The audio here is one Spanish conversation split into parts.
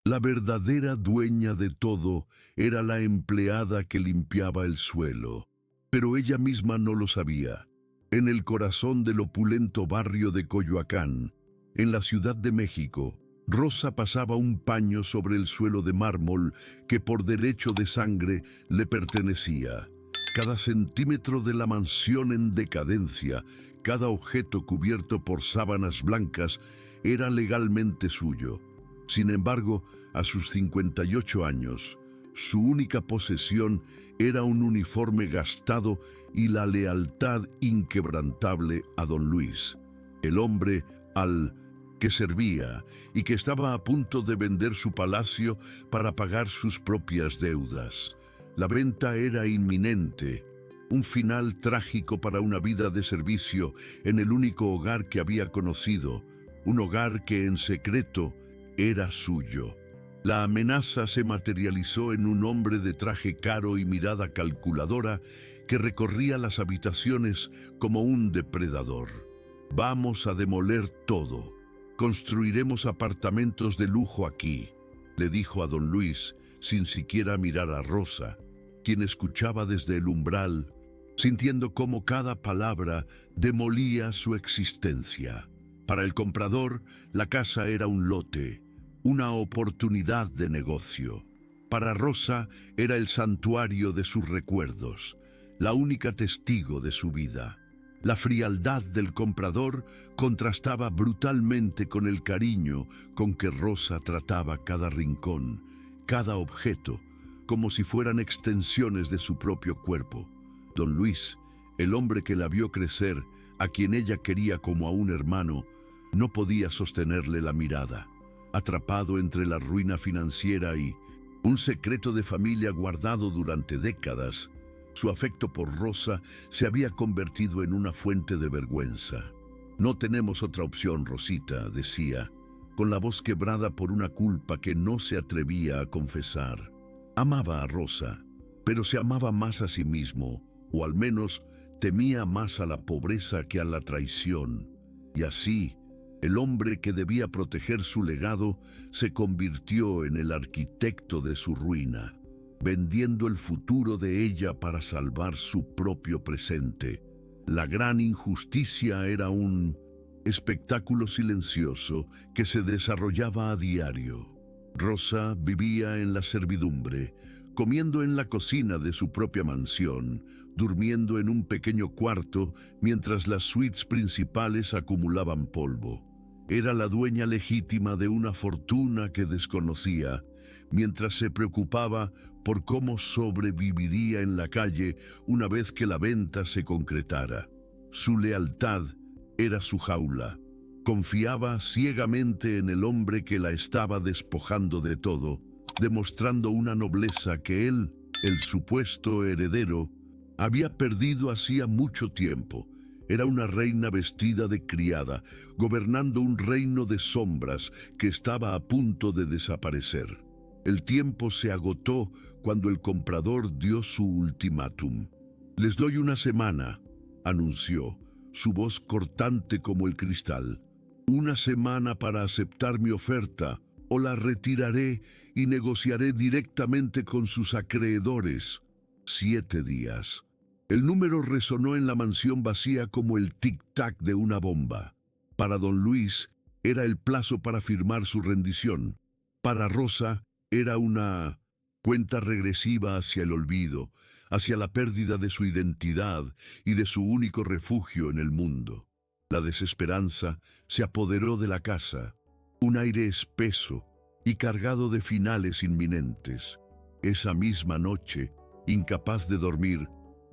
La verdadera dueña de todo era la empleada que limpiaba el suelo, pero ella misma no lo sabía. En el corazón del opulento barrio de Coyoacán, en la Ciudad de México, Rosa pasaba un paño sobre el suelo de mármol que por derecho de sangre le pertenecía. Cada centímetro de la mansión en decadencia, cada objeto cubierto por sábanas blancas, era legalmente suyo. Sin embargo, a sus 58 años, su única posesión era un uniforme gastado y la lealtad inquebrantable a don Luis, el hombre al que servía y que estaba a punto de vender su palacio para pagar sus propias deudas. La venta era inminente, un final trágico para una vida de servicio en el único hogar que había conocido, un hogar que en secreto era suyo. La amenaza se materializó en un hombre de traje caro y mirada calculadora que recorría las habitaciones como un depredador. «Vamos a demoler todo. Construiremos apartamentos de lujo aquí», le dijo a don Luis, sin siquiera mirar a Rosa, quien escuchaba desde el umbral, sintiendo cómo cada palabra demolía su existencia. Para el comprador, la casa era un lote, una oportunidad de negocio. Para Rosa era el santuario de sus recuerdos, la única testigo de su vida. La frialdad del comprador contrastaba brutalmente con el cariño con que Rosa trataba cada rincón, cada objeto, como si fueran extensiones de su propio cuerpo. Don Luis, el hombre que la vio crecer, a quien ella quería como a un hermano, no podía sostenerle la mirada. Atrapado entre la ruina financiera y un secreto de familia guardado durante décadas, su afecto por Rosa se había convertido en una fuente de vergüenza. «No tenemos otra opción, Rosita», decía, con la voz quebrada por una culpa que no se atrevía a confesar. Amaba a Rosa, pero se amaba más a sí mismo, o al menos temía más a la pobreza que a la traición. Y así, el hombre que debía proteger su legado se convirtió en el arquitecto de su ruina, vendiendo el futuro de ella para salvar su propio presente. La gran injusticia era un espectáculo silencioso que se desarrollaba a diario. Rosa vivía en la servidumbre, comiendo en la cocina de su propia mansión, durmiendo en un pequeño cuarto mientras las suites principales acumulaban polvo. Era la dueña legítima de una fortuna que desconocía, mientras se preocupaba por cómo sobreviviría en la calle una vez que la venta se concretara. Su lealtad era su jaula. Confiaba ciegamente en el hombre que la estaba despojando de todo, demostrando una nobleza que él, el supuesto heredero, había perdido hacía mucho tiempo. Era una reina vestida de criada, gobernando un reino de sombras que estaba a punto de desaparecer. El tiempo se agotó cuando el comprador dio su ultimátum. «Les doy una semana», anunció, su voz cortante como el cristal. «Una semana para aceptar mi oferta, o la retiraré y negociaré directamente con sus acreedores». 7 días. El número resonó en la mansión vacía como el tic-tac de una bomba. Para don Luis era el plazo para firmar su rendición. Para Rosa era una cuenta regresiva hacia el olvido, hacia la pérdida de su identidad y de su único refugio en el mundo. La desesperanza se apoderó de la casa, un aire espeso y cargado de finales inminentes. Esa misma noche, incapaz de dormir,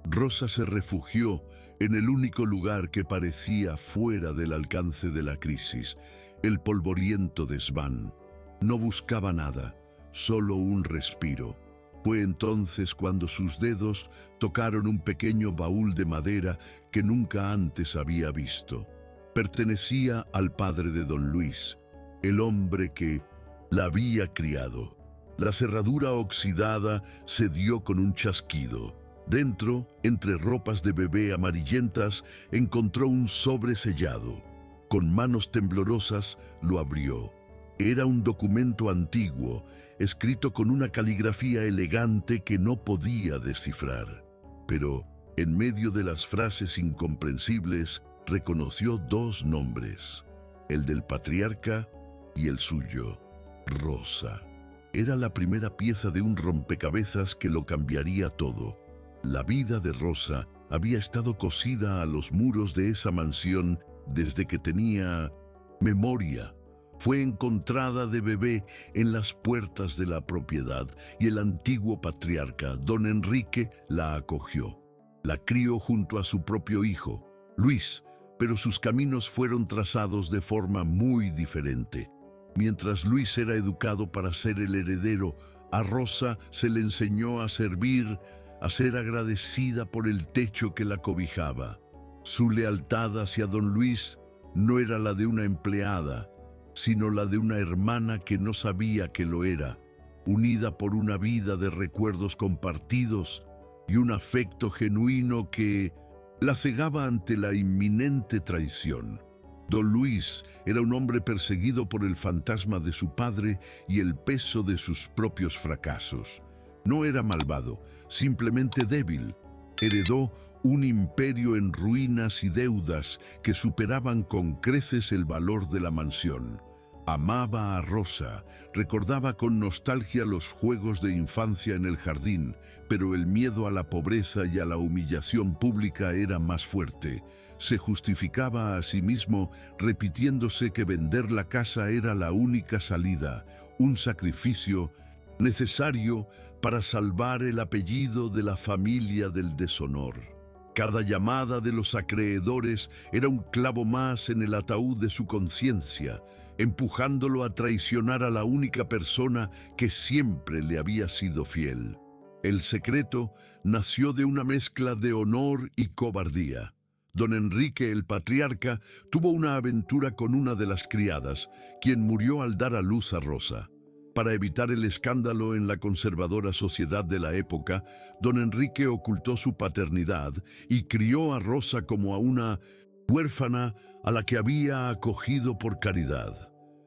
Rosa se refugió en el único lugar que parecía fuera del alcance de la crisis, el polvoriento desván. No buscaba nada, solo un respiro. Fue entonces cuando sus dedos tocaron un pequeño baúl de madera que nunca antes había visto. Pertenecía al padre de don Luis, el hombre que la había criado. La cerradura oxidada se dio con un chasquido. Dentro, entre ropas de bebé amarillentas, encontró un sobre sellado. Con manos temblorosas lo abrió. Era un documento antiguo, escrito con una caligrafía elegante que no podía descifrar. Pero, en medio de las frases incomprensibles, reconoció dos nombres, el del patriarca y el suyo, Rosa. Era la primera pieza de un rompecabezas que lo cambiaría todo. La vida de Rosa había estado cosida a los muros de esa mansión desde que tenía memoria. Fue encontrada de bebé en las puertas de la propiedad y el antiguo patriarca, don Enrique, la acogió. La crió junto a su propio hijo, Luis, pero sus caminos fueron trazados de forma muy diferente. Mientras Luis era educado para ser el heredero, a Rosa se le enseñó a servir, a ser agradecida por el techo que la cobijaba. Su lealtad hacia don Luis no era la de una empleada, sino la de una hermana que no sabía que lo era, unida por una vida de recuerdos compartidos y un afecto genuino que la cegaba ante la inminente traición. Don Luis era un hombre perseguido por el fantasma de su padre y el peso de sus propios fracasos. No era malvado, simplemente débil. Heredó un imperio en ruinas y deudas que superaban con creces el valor de la mansión. Amaba a Rosa, recordaba con nostalgia los juegos de infancia en el jardín, pero el miedo a la pobreza y a la humillación pública era más fuerte. Se justificaba a sí mismo repitiéndose que vender la casa era la única salida, un sacrificio necesario para salvar el apellido de la familia del deshonor. Cada llamada de los acreedores era un clavo más en el ataúd de su conciencia, empujándolo a traicionar a la única persona que siempre le había sido fiel. El secreto nació de una mezcla de honor y cobardía. Don Enrique, el patriarca, tuvo una aventura con una de las criadas, quien murió al dar a luz a Rosa. Para evitar el escándalo en la conservadora sociedad de la época, don Enrique ocultó su paternidad y crió a Rosa como a una huérfana a la que había acogido por caridad.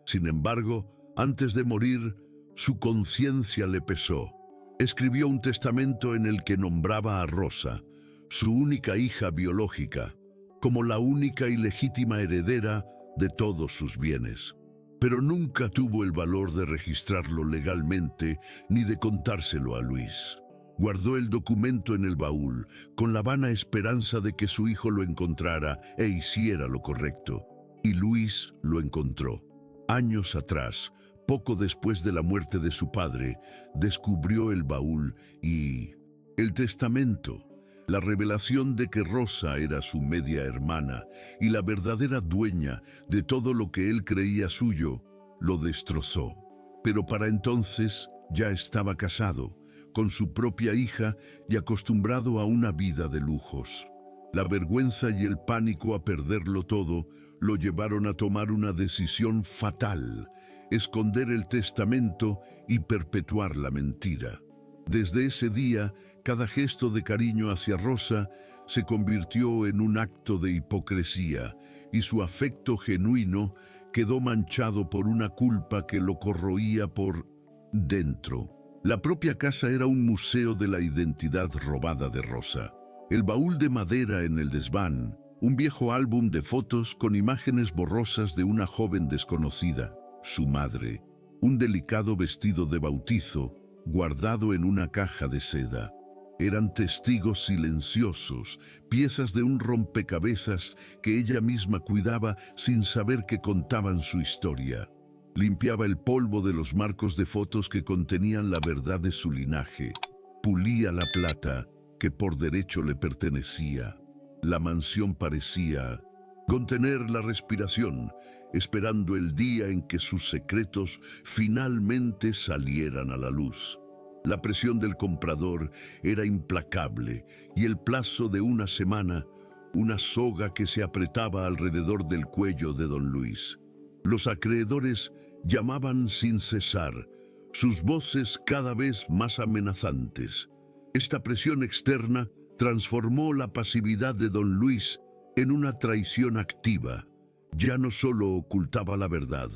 Sin embargo, antes de morir, su conciencia le pesó. Escribió un testamento en el que nombraba a Rosa, su única hija biológica, como la única y legítima heredera de todos sus bienes. Pero nunca tuvo el valor de registrarlo legalmente ni de contárselo a Luis. Guardó el documento en el baúl, con la vana esperanza de que su hijo lo encontrara e hiciera lo correcto. Y Luis lo encontró. Años atrás, poco después de la muerte de su padre, descubrió el baúl y el testamento. La revelación de que Rosa era su media hermana y la verdadera dueña de todo lo que él creía suyo, lo destrozó. Pero para entonces ya estaba casado, con su propia hija y acostumbrado a una vida de lujos. La vergüenza y el pánico a perderlo todo lo llevaron a tomar una decisión fatal: esconder el testamento y perpetuar la mentira. Desde ese día, cada gesto de cariño hacia Rosa se convirtió en un acto de hipocresía y su afecto genuino quedó manchado por una culpa que lo corroía por dentro. La propia casa era un museo de la identidad robada de Rosa. El baúl de madera en el desván, un viejo álbum de fotos con imágenes borrosas de una joven desconocida, su madre, un delicado vestido de bautizo guardado en una caja de seda. Eran testigos silenciosos, piezas de un rompecabezas que ella misma cuidaba sin saber que contaban su historia. Limpiaba el polvo de los marcos de fotos que contenían la verdad de su linaje. Pulía la plata que por derecho le pertenecía. La mansión parecía contener la respiración, esperando el día en que sus secretos finalmente salieran a la luz. La presión del comprador era implacable y el plazo de una semana, una soga que se apretaba alrededor del cuello de don Luis. Los acreedores llamaban sin cesar, sus voces cada vez más amenazantes. Esta presión externa transformó la pasividad de don Luis en una traición activa. Ya no solo ocultaba la verdad,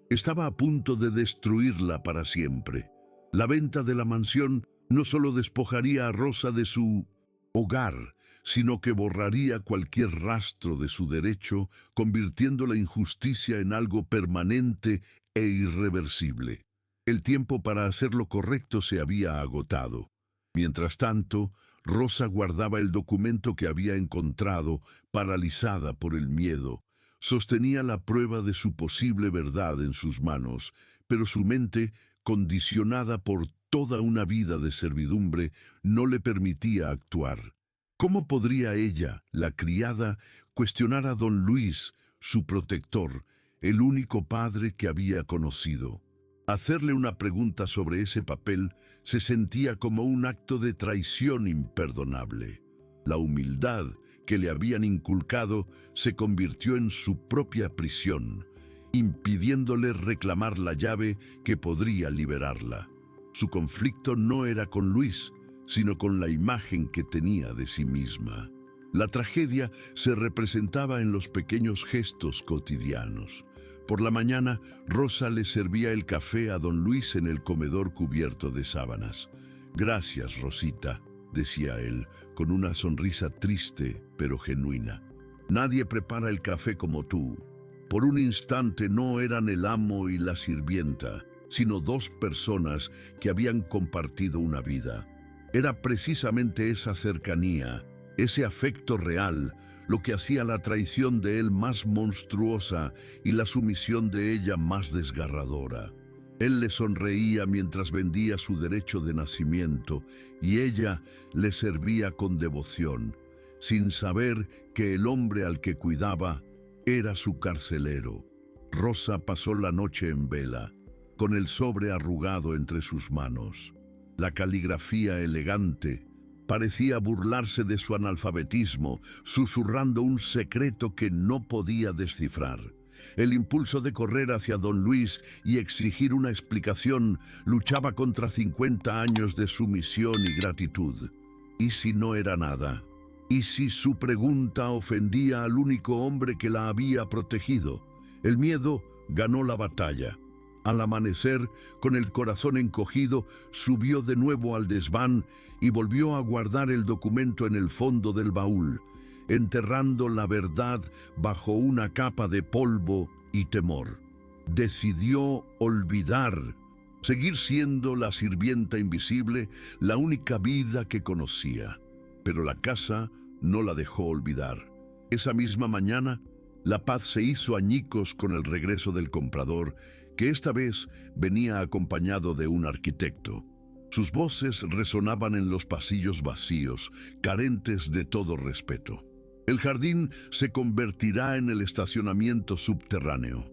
Estaba a punto de destruirla para siempre. La venta de la mansión no solo despojaría a Rosa de su hogar, sino que borraría cualquier rastro de su derecho, convirtiendo la injusticia en algo permanente e irreversible. El tiempo para hacer lo correcto se había agotado. Mientras tanto, Rosa guardaba el documento que había encontrado, paralizada por el miedo. Sostenía la prueba de su posible verdad en sus manos, pero su mente, condicionada por toda una vida de servidumbre, no le permitía actuar. ¿Cómo podría ella, la criada, cuestionar a don Luis, su protector, el único padre que había conocido? Hacerle una pregunta sobre ese papel se sentía como un acto de traición imperdonable. La humildad que le habían inculcado se convirtió en su propia prisión, impidiéndole reclamar la llave que podría liberarla. Su conflicto no era con Luis, sino con la imagen que tenía de sí misma. La tragedia se representaba en los pequeños gestos cotidianos. Por la mañana, Rosa le servía el café a don Luis en el comedor cubierto de sábanas. «Gracias, Rosita», decía él, con una sonrisa triste pero genuina. «Nadie prepara el café como tú». Por un instante no eran el amo y la sirvienta, sino dos personas que habían compartido una vida. Era precisamente esa cercanía, ese afecto real, lo que hacía la traición de él más monstruosa y la sumisión de ella más desgarradora. Él le sonreía mientras vendía su derecho de nacimiento y ella le servía con devoción, sin saber que el hombre al que cuidaba era su carcelero. Rosa pasó la noche en vela, con el sobre arrugado entre sus manos. La caligrafía elegante parecía burlarse de su analfabetismo, susurrando un secreto que no podía descifrar. El impulso de correr hacia don Luis y exigir una explicación luchaba contra 50 años de sumisión y gratitud. ¿Y si no era nada? ¿Y si su pregunta ofendía al único hombre que la había protegido? El miedo ganó la batalla. Al amanecer, con el corazón encogido, subió de nuevo al desván y volvió a guardar el documento en el fondo del baúl, enterrando la verdad bajo una capa de polvo y temor. Decidió olvidar, seguir siendo la sirvienta invisible, la única vida que conocía. Pero la casa no la dejó olvidar. Esa misma mañana, la paz se hizo añicos con el regreso del comprador, que esta vez venía acompañado de un arquitecto. Sus voces resonaban en los pasillos vacíos, carentes de todo respeto. «El jardín se convertirá en el estacionamiento subterráneo»,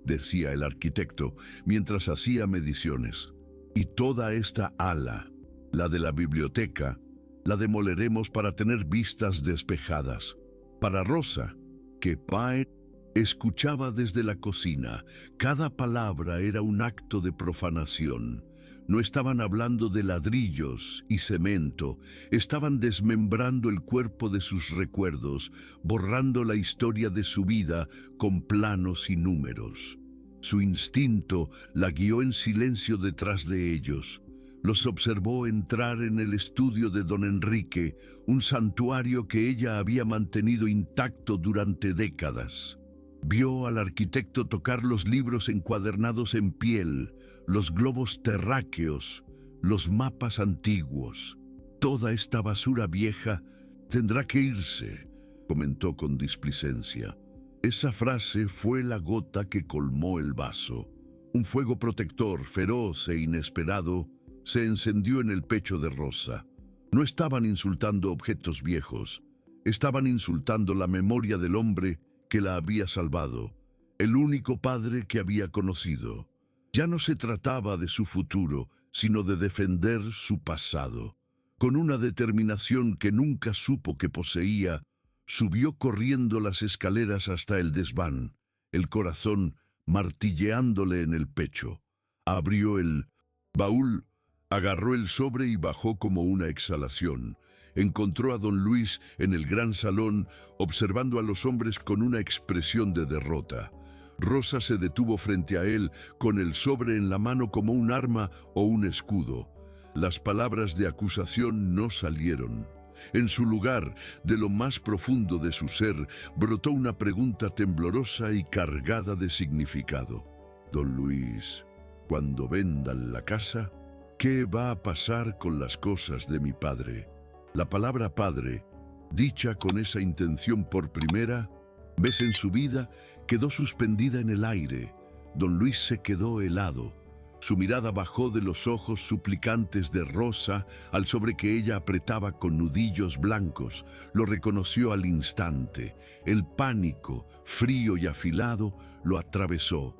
decía el arquitecto mientras hacía mediciones. «Y toda esta ala, la de la biblioteca, la demoleremos para tener vistas despejadas». Para Rosa, que Pae escuchaba desde la cocina, cada palabra era un acto de profanación. No estaban hablando de ladrillos y cemento, estaban desmembrando el cuerpo de sus recuerdos, borrando la historia de su vida con planos y números. Su instinto la guió en silencio detrás de ellos. Los observó entrar en el estudio de don Enrique, un santuario que ella había mantenido intacto durante décadas. Vio al arquitecto tocar los libros encuadernados en piel, los globos terráqueos, los mapas antiguos. «Toda esta basura vieja tendrá que irse», comentó con displicencia. Esa frase fue la gota que colmó el vaso. Un fuego protector, feroz e inesperado, se encendió en el pecho de Rosa. No estaban insultando objetos viejos, estaban insultando la memoria del hombre que la había salvado, el único padre que había conocido. Ya no se trataba de su futuro, sino de defender su pasado. Con una determinación que nunca supo que poseía, subió corriendo las escaleras hasta el desván, el corazón martilleándole en el pecho. Abrió el baúl, agarró el sobre y bajó como una exhalación. Encontró a don Luis en el gran salón, observando a los hombres con una expresión de derrota. Rosa se detuvo frente a él con el sobre en la mano como un arma o un escudo. Las palabras de acusación no salieron. En su lugar, de lo más profundo de su ser, brotó una pregunta temblorosa y cargada de significado. Don Luis, cuando vendan la casa, ¿qué va a pasar con las cosas de mi padre? La palabra padre, dicha con esa intención por primera vez en su vida, quedó suspendida en el aire. Don Luis se quedó helado. Su mirada bajó de los ojos suplicantes de Rosa al sobre que ella apretaba con nudillos blancos. Lo reconoció al instante. El pánico, frío y afilado, lo atravesó.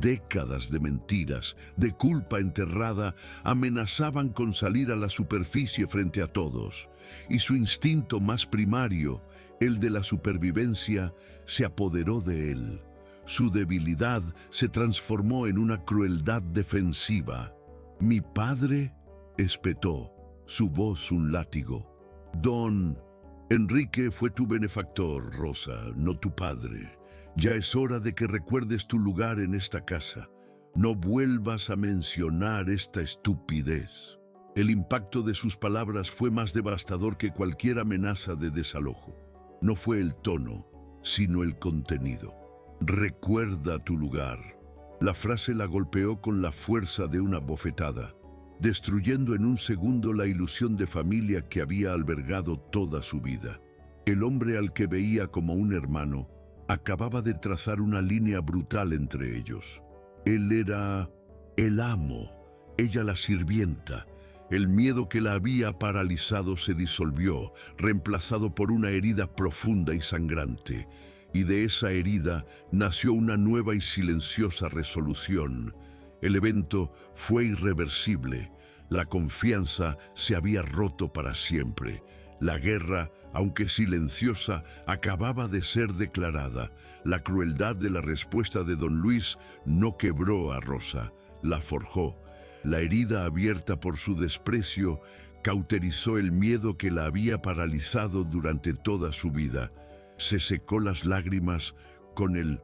Décadas de mentiras, de culpa enterrada, amenazaban con salir a la superficie frente a todos. Y su instinto más primario, el de la supervivencia, se apoderó de él. Su debilidad se transformó en una crueldad defensiva. «Mi padre», espetó, su voz un látigo. «Don Enrique fue tu benefactor, Rosa, no tu padre. Ya es hora de que recuerdes tu lugar en esta casa. No vuelvas a mencionar esta estupidez». El impacto de sus palabras fue más devastador que cualquier amenaza de desalojo. No fue el tono, sino el contenido. «Recuerda tu lugar». La frase la golpeó con la fuerza de una bofetada, destruyendo en un segundo la ilusión de familia que había albergado toda su vida. El hombre al que veía como un hermano acababa de trazar una línea brutal entre ellos. Él era el amo, ella la sirvienta. El miedo que la había paralizado se disolvió, reemplazado por una herida profunda y sangrante. Y de esa herida nació una nueva y silenciosa resolución. El evento fue irreversible. La confianza se había roto para siempre. La guerra, aunque silenciosa, acababa de ser declarada. La crueldad de la respuesta de don Luis no quebró a Rosa, la forjó. La herida abierta por su desprecio cauterizó el miedo que la había paralizado durante toda su vida. Se secó las lágrimas con el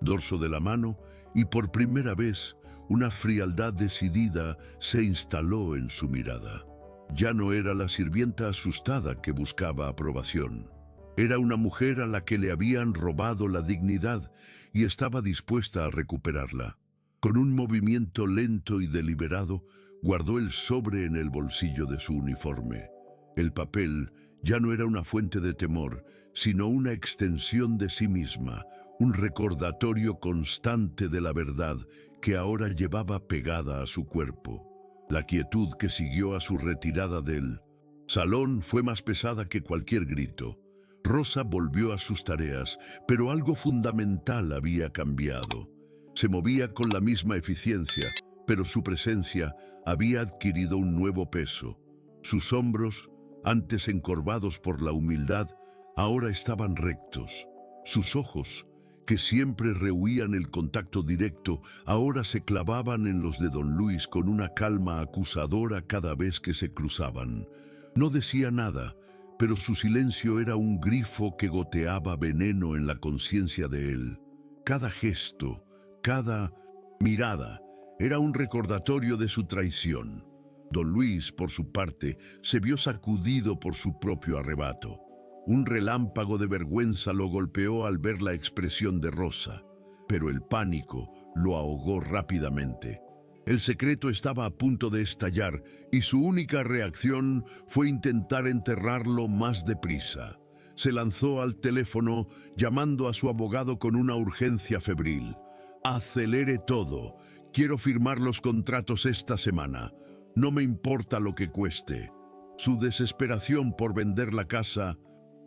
dorso de la mano y por primera vez una frialdad decidida se instaló en su mirada. Ya no era la sirvienta asustada que buscaba aprobación. Era una mujer a la que le habían robado la dignidad y estaba dispuesta a recuperarla. Con un movimiento lento y deliberado, guardó el sobre en el bolsillo de su uniforme. El papel ya no era una fuente de temor, sino una extensión de sí misma, un recordatorio constante de la verdad que ahora llevaba pegada a su cuerpo. La quietud que siguió a su retirada del salón fue más pesada que cualquier grito. Rosa volvió a sus tareas, pero algo fundamental había cambiado. Se movía con la misma eficiencia, pero su presencia había adquirido un nuevo peso. Sus hombros, antes encorvados por la humildad, ahora estaban rectos. Sus ojos, que siempre rehuían el contacto directo, ahora se clavaban en los de don Luis con una calma acusadora cada vez que se cruzaban. No decía nada, pero su silencio era un grifo que goteaba veneno en la conciencia de él. Cada gesto, cada mirada, era un recordatorio de su traición. Don Luis, por su parte, se vio sacudido por su propio arrebato. Un relámpago de vergüenza lo golpeó al ver la expresión de Rosa, pero el pánico lo ahogó rápidamente. El secreto estaba a punto de estallar y su única reacción fue intentar enterrarlo más deprisa. Se lanzó al teléfono llamando a su abogado con una urgencia febril. «Acelere todo. Quiero firmar los contratos esta semana. No me importa lo que cueste». Su desesperación por vender la casa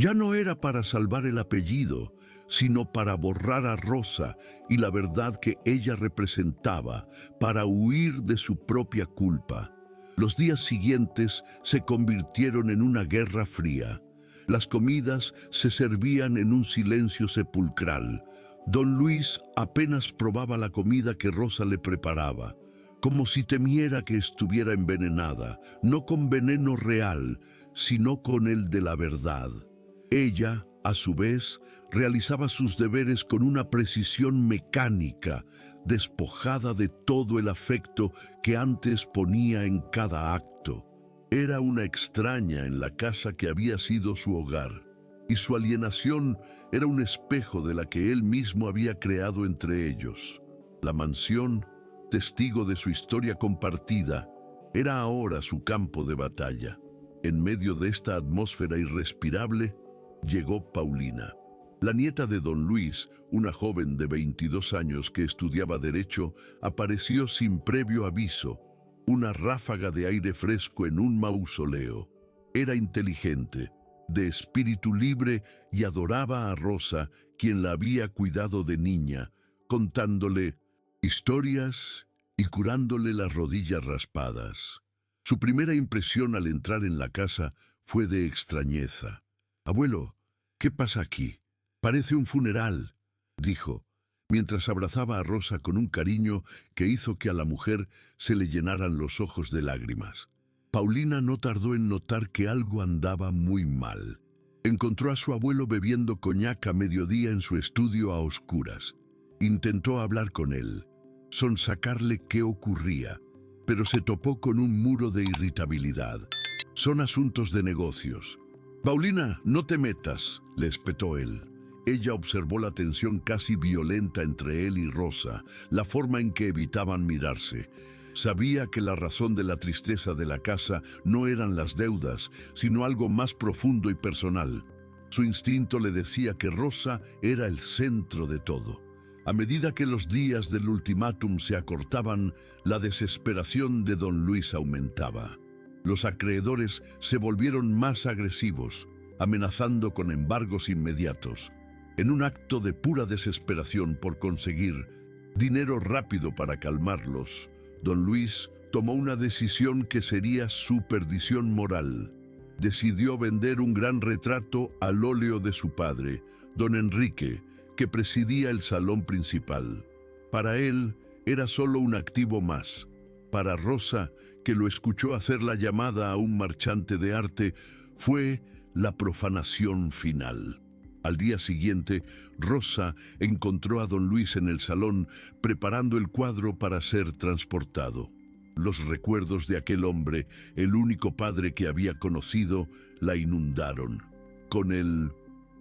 ya no era para salvar el apellido, sino para borrar a Rosa y la verdad que ella representaba, para huir de su propia culpa. Los días siguientes se convirtieron en una guerra fría. Las comidas se servían en un silencio sepulcral. Don Luis apenas probaba la comida que Rosa le preparaba, como si temiera que estuviera envenenada, no con veneno real, sino con el de la verdad. Ella, A su vez, realizaba sus deberes con una precisión mecánica, despojada de todo el afecto que antes ponía en cada acto. Era una extraña en la casa que había sido su hogar, y su alienación era un espejo de la que él mismo había creado entre ellos. La mansión, testigo de su historia compartida, era ahora su campo de batalla. En medio de esta atmósfera irrespirable, llegó Paulina, la nieta de don Luis, una joven de 22 años que estudiaba Derecho, apareció sin previo aviso, una ráfaga de aire fresco en un mausoleo. Era inteligente, de espíritu libre y adoraba a Rosa, quien la había cuidado de niña, contándole historias y curándole las rodillas raspadas. Su primera impresión al entrar en la casa fue de extrañeza. «Abuelo, ¿qué pasa aquí? Parece un funeral», dijo, mientras abrazaba a Rosa con un cariño que hizo que a la mujer se le llenaran los ojos de lágrimas. Paulina no tardó en notar que algo andaba muy mal. Encontró a su abuelo bebiendo coñac a mediodía en su estudio a oscuras. Intentó hablar con él, sonsacarle qué ocurría, pero se topó con un muro de irritabilidad. «Son asuntos de negocios». «Paulina, no te metas», le espetó él. Ella observó la tensión casi violenta entre él y Rosa, la forma en que evitaban mirarse. Sabía que la razón de la tristeza de la casa no eran las deudas, sino algo más profundo y personal. Su instinto le decía que Rosa era el centro de todo. A medida que los días del ultimátum se acortaban, la desesperación de don Luis aumentaba. Los acreedores se volvieron más agresivos, amenazando con embargos inmediatos. En un acto de pura desesperación por conseguir dinero rápido para calmarlos, don Luis tomó una decisión que sería su perdición moral. Decidió vender un gran retrato al óleo de su padre, don Enrique, que presidía el salón principal. Para él era solo un activo más. Para Rosa, que lo escuchó hacer la llamada a un marchante de arte, fue la profanación final. Al día siguiente, Rosa encontró a don Luis en el salón preparando el cuadro para ser transportado. Los recuerdos de aquel hombre, el único padre que había conocido, la inundaron. Con el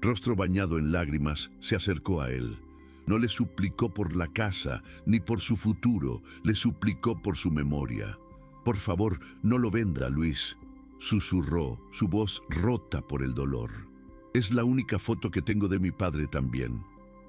rostro bañado en lágrimas, se acercó a él. No le suplicó por la casa ni por su futuro, le suplicó por su memoria. «Por favor, no lo venda, Luis», susurró, su voz rota por el dolor. «Es la única foto que tengo de mi padre también».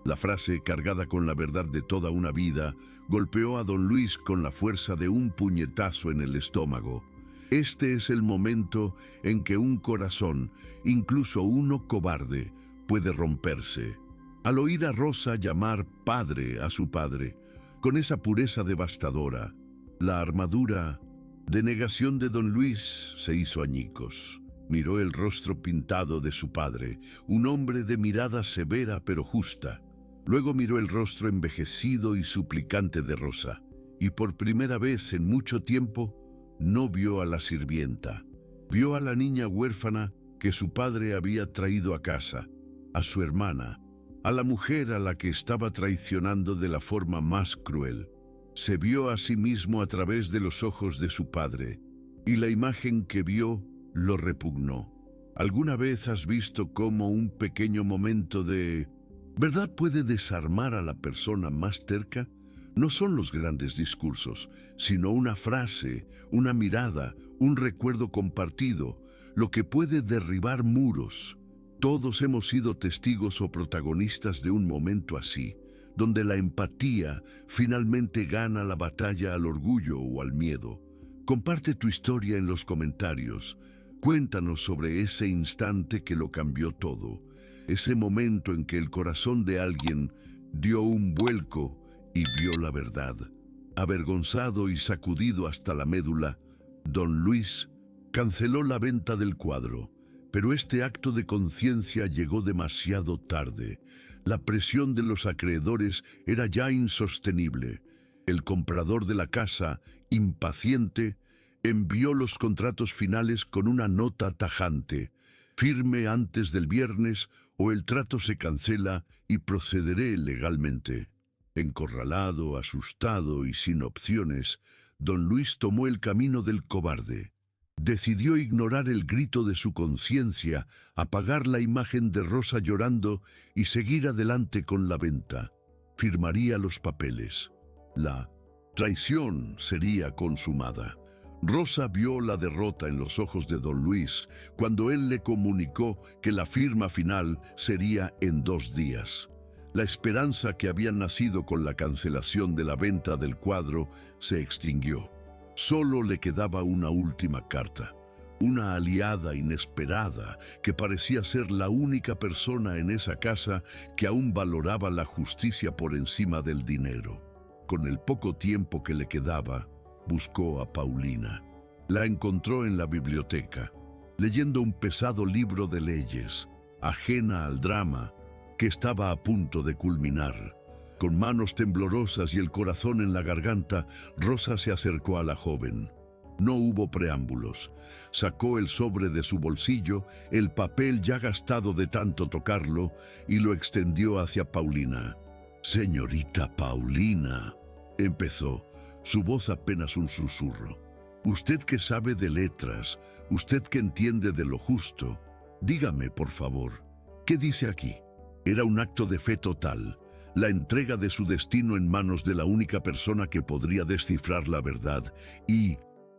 La frase, cargada con la verdad de toda una vida, golpeó a don Luis con la fuerza de un puñetazo en el estómago. Este es el momento en que un corazón, incluso uno cobarde, puede romperse. Al oír a Rosa llamar padre a su padre, con esa pureza devastadora, la armadura de negación de don Luis se hizo añicos. Miró el rostro pintado de su padre, un hombre de mirada severa pero justa. Luego miró el rostro envejecido y suplicante de Rosa, y por primera vez en mucho tiempo no vio a la sirvienta. Vio a la niña huérfana que su padre había traído a casa, a su hermana, a la mujer a la que estaba traicionando de la forma más cruel. Se vio a sí mismo a través de los ojos de su padre, y la imagen que vio lo repugnó. ¿Alguna vez has visto cómo un pequeño momento de verdad puede desarmar a la persona más terca? No son los grandes discursos, sino una frase, una mirada, un recuerdo compartido, lo que puede derribar muros. Todos hemos sido testigos o protagonistas de un momento así, donde la empatía finalmente gana la batalla al orgullo o al miedo. Comparte tu historia en los comentarios. Cuéntanos sobre ese instante que lo cambió todo, ese momento en que el corazón de alguien dio un vuelco y vio la verdad. Avergonzado y sacudido hasta la médula, don Luis canceló la venta del cuadro, pero este acto de conciencia llegó demasiado tarde. La presión de los acreedores era ya insostenible. El comprador de la casa, impaciente, envió los contratos finales con una nota tajante: firme antes del viernes o el trato se cancela y procederé legalmente. Encorralado, asustado y sin opciones, don Luis tomó el camino del cobarde. Decidió ignorar el grito de su conciencia, apagar la imagen de Rosa llorando y seguir adelante con la venta. Firmaría los papeles. La traición sería consumada. Rosa vio la derrota en los ojos de don Luis cuando él le comunicó que la firma final sería en 2 días. La esperanza que había nacido con la cancelación de la venta del cuadro se extinguió. Solo le quedaba una última carta, una aliada inesperada que parecía ser la única persona en esa casa que aún valoraba la justicia por encima del dinero. Con el poco tiempo que le quedaba, buscó a Paulina. La encontró en la biblioteca, leyendo un pesado libro de leyes, ajena al drama que estaba a punto de culminar. Con manos temblorosas y el corazón en la garganta, Rosa se acercó a la joven. No hubo preámbulos. Sacó el sobre de su bolsillo, el papel ya gastado de tanto tocarlo, y lo extendió hacia Paulina. «Señorita Paulina», empezó, su voz apenas un susurro. «Usted que sabe de letras, usted que entiende de lo justo, dígame, por favor, ¿qué dice aquí?». Era un acto de fe total, la entrega de su destino en manos de la única persona que podría descifrar la verdad y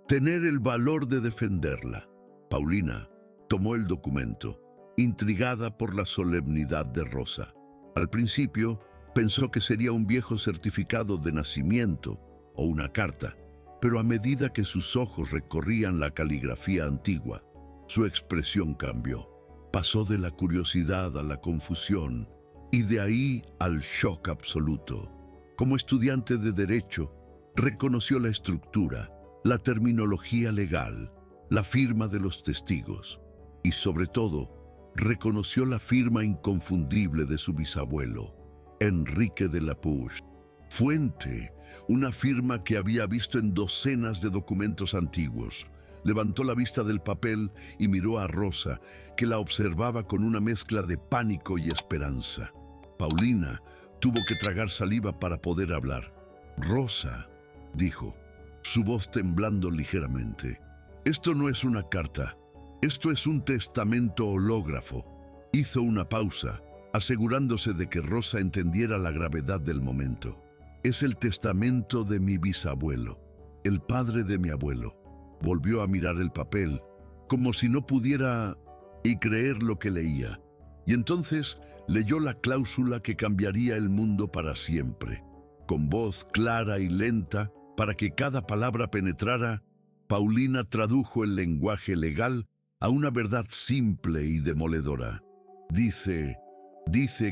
tener el valor de defenderla. Paulina tomó el documento, intrigada por la solemnidad de Rosa. Al principio, pensó que sería un viejo certificado de nacimiento o una carta, pero a medida que sus ojos recorrían la caligrafía antigua, su expresión cambió. Pasó de la curiosidad a la confusión y de ahí al shock absoluto. Como estudiante de Derecho, reconoció la estructura, la terminología legal, la firma de los testigos y, sobre todo, reconoció la firma inconfundible de su bisabuelo, Enrique de la Puch. Fuente, una firma que había visto en docenas de documentos antiguos. Levantó la vista del papel y miró a Rosa, que la observaba con una mezcla de pánico y esperanza. Paulina tuvo que tragar saliva para poder hablar. «Rosa», dijo, su voz temblando ligeramente, «esto no es una carta, esto es un testamento hológrafo». Hizo una pausa, asegurándose de que Rosa entendiera la gravedad del momento. «Es el testamento de mi bisabuelo, el padre de mi abuelo». Volvió a mirar el papel, como si no pudiera creer lo que leía, y entonces leyó la cláusula que cambiaría el mundo para siempre. Con voz clara y lenta, para que cada palabra penetrara, Paulina tradujo el lenguaje legal a una verdad simple y demoledora. Dice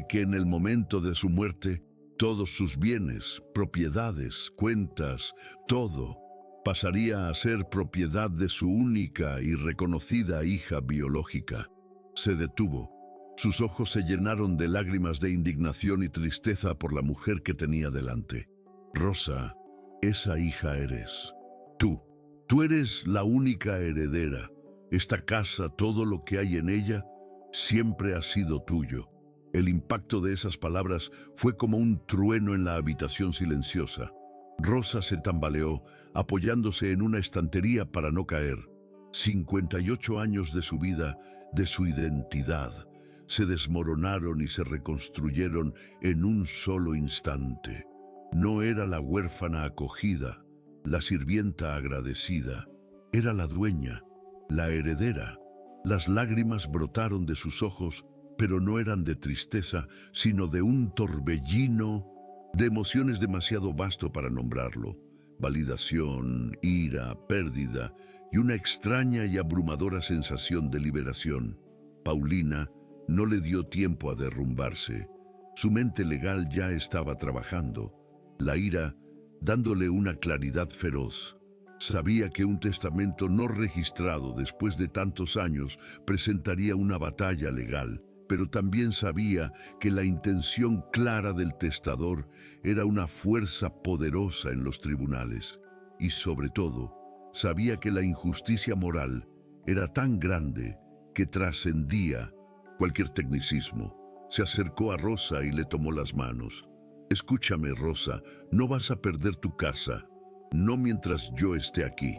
que en el momento de su muerte, todos sus bienes, propiedades, cuentas, todo, pasaría a ser propiedad de su única y reconocida hija biológica. Se detuvo. Sus ojos se llenaron de lágrimas de indignación y tristeza por la mujer que tenía delante. «Rosa, esa hija eres. Tú eres la única heredera. Esta casa, todo lo que hay en ella, siempre ha sido tuyo». El impacto de esas palabras fue como un trueno en la habitación silenciosa. Rosa se tambaleó, apoyándose en una estantería para no caer. 58 años de su vida, de su identidad, se desmoronaron y se reconstruyeron en un solo instante. No era la huérfana acogida, la sirvienta agradecida, era la dueña, la heredera. Las lágrimas brotaron de sus ojos, pero no eran de tristeza, sino de un torbellino de emociones demasiado vasto para nombrarlo. Validación, ira, pérdida y una extraña y abrumadora sensación de liberación. Paulina no le dio tiempo a derrumbarse. Su mente legal ya estaba trabajando, la ira dándole una claridad feroz. Sabía que un testamento no registrado después de tantos años presentaría una batalla legal, pero también sabía que la intención clara del testador era una fuerza poderosa en los tribunales. Y sobre todo, sabía que la injusticia moral era tan grande que trascendía cualquier tecnicismo. Se acercó a Rosa y le tomó las manos. Escúchame, Rosa, no vas a perder tu casa, no mientras yo esté aquí.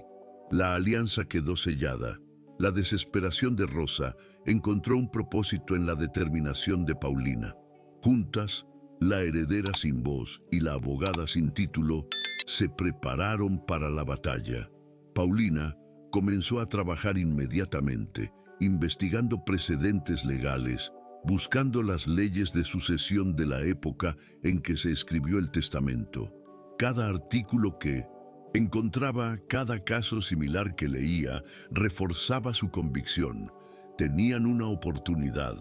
La alianza quedó sellada. La desesperación de Rosa encontró un propósito en la determinación de Paulina. Juntas, la heredera sin voz y la abogada sin título se prepararon para la batalla. Paulina comenzó a trabajar inmediatamente, investigando precedentes legales, buscando las leyes de sucesión de la época en que se escribió el testamento. Cada artículo que encontraba, cada caso similar que leía, reforzaba su convicción. Tenían una oportunidad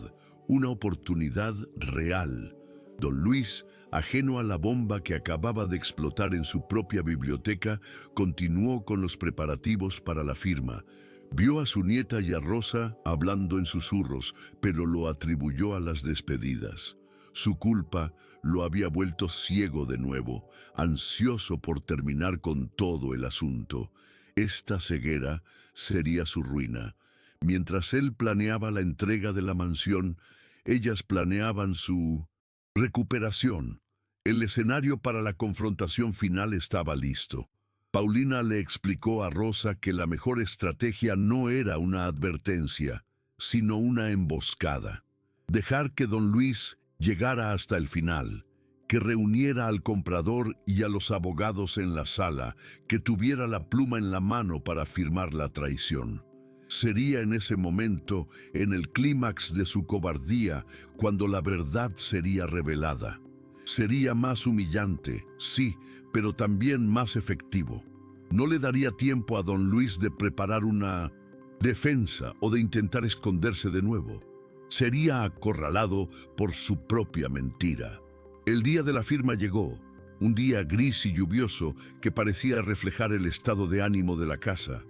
real. Don Luis, ajeno a la bomba que acababa de explotar en su propia biblioteca, continuó con los preparativos para la firma. Vio a su nieta y a Rosa hablando en susurros, pero lo atribuyó a las despedidas. Su culpa lo había vuelto ciego de nuevo, ansioso por terminar con todo el asunto. Esta ceguera sería su ruina. Mientras él planeaba la entrega de la mansión, ellas planeaban su recuperación. El escenario para la confrontación final estaba listo. Paulina le explicó a Rosa que la mejor estrategia no era una advertencia, sino una emboscada. Dejar que don Luis llegara hasta el final, que reuniera al comprador y a los abogados en la sala, que tuviera la pluma en la mano para firmar la traición. Sería en ese momento, en el clímax de su cobardía, cuando la verdad sería revelada. Sería más humillante, sí, pero también más efectivo. No le daría tiempo a don Luis de preparar una defensa o de intentar esconderse de nuevo. Sería acorralado por su propia mentira. El día de la firma llegó, un día gris y lluvioso que parecía reflejar el estado de ánimo de la casa.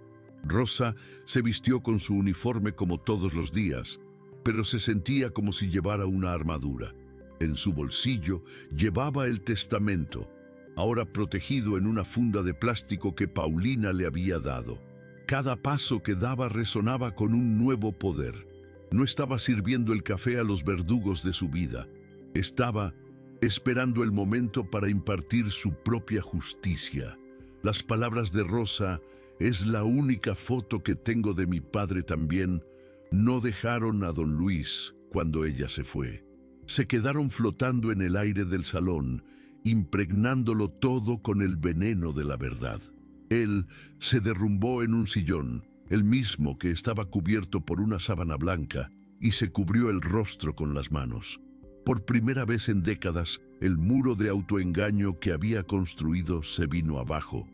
Rosa se vistió con su uniforme como todos los días, pero se sentía como si llevara una armadura. En su bolsillo llevaba el testamento, ahora protegido en una funda de plástico que Paulina le había dado. Cada paso que daba resonaba con un nuevo poder. No estaba sirviendo el café a los verdugos de su vida. Estaba esperando el momento para impartir su propia justicia. Las palabras de Rosa: "Es la única foto que tengo de mi padre también", no dejaron a don Luis cuando ella se fue. Se quedaron flotando en el aire del salón, impregnándolo todo con el veneno de la verdad. Él se derrumbó en un sillón, el mismo que estaba cubierto por una sábana blanca, y se cubrió el rostro con las manos. Por primera vez en décadas, el muro de autoengaño que había construido se vino abajo.